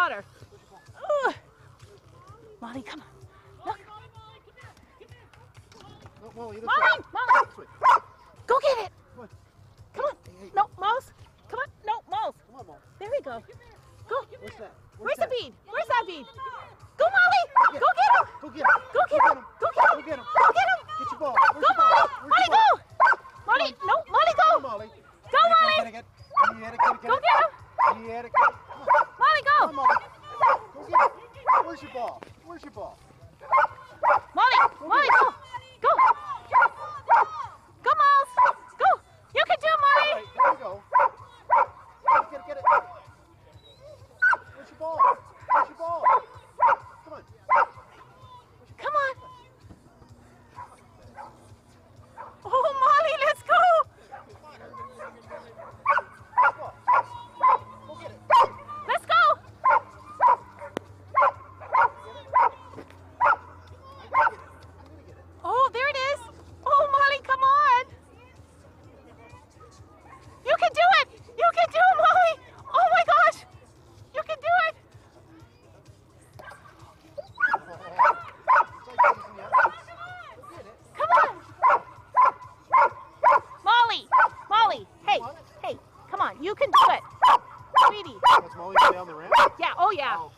water. Ooh. Molly, come on. Look. No, Molly, Molly! Go get it. Come on. No, Mouse. Come on. No, Mouse. Come on, Molly. There we go. Go. What's that? Where's the bead? Where's that bead? Go, Molly. Go get him. Go get him. Go get him. Go get him. Go get him. Go get him. Get your ball. Go, Molly. Molly, go. Molly, no, Molly, Go, go. Molly. Go, Molly. Get it. Go get him. Get it. Molly, Come on, go. Molly. Go get it. Where's your ball? Where's your ball? Molly, Molly, go. Go. Go, Miles. Go. You can do it, All Molly. right, there we go. Get it. Where's your ball? Where's your ball? Come on. Come on. Oh, Molly, let's go. Go get it. Let's go. Oh, there it is. Oh, Molly, come on. You can do it. You can do it, Molly. Oh, my gosh. You can do it. Come on. Molly. Molly. Hey. Hey. Come on. You can do it. Sweetie. Let's Molly go down the ramp. Yeah. Oh, yeah. Oh.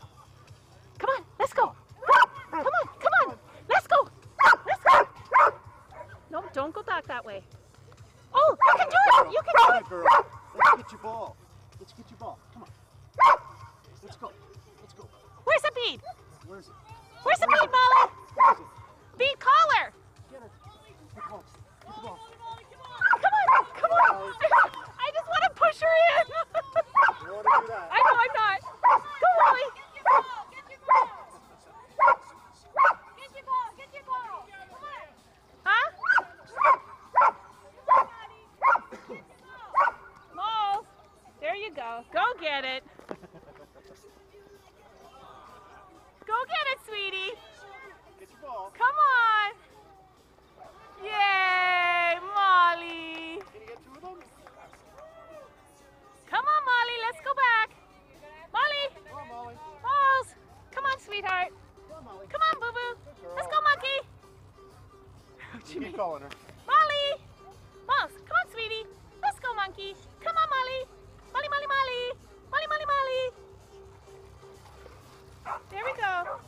Come on. Let's go. Come on. Come on. Let's go. Let's go. No, don't go back that way. Oh, you can do it. You can do Good it. girl. Let's get your ball. Let's get your ball. Come on. Let's go. Let's go. Where's the bead? Where's it? Where's the bead, Molly? Where is it? Bead collar. Get it. Get the ball. Get the ball. Come on. Come on. I just want to push her in. You want to do that? I know I'm not. Go, Molly. Huh? Moles. There you go. Go get it. Go get it, sweetie. Get your ball. Come on. Yay, Molly. Can you get two of them? Come on, Molly. Let's go back. Molly. Come on, Molly. Moles. Come on, sweetheart. Come on, Molly. Come on, boo-boo. girl. Let's go, monkey. Keep calling her. Molly. Mouse, come on, sweetie. Let's go, monkey. Come on, Molly. Molly, Molly, Molly. Molly, Molly, Molly. There we go.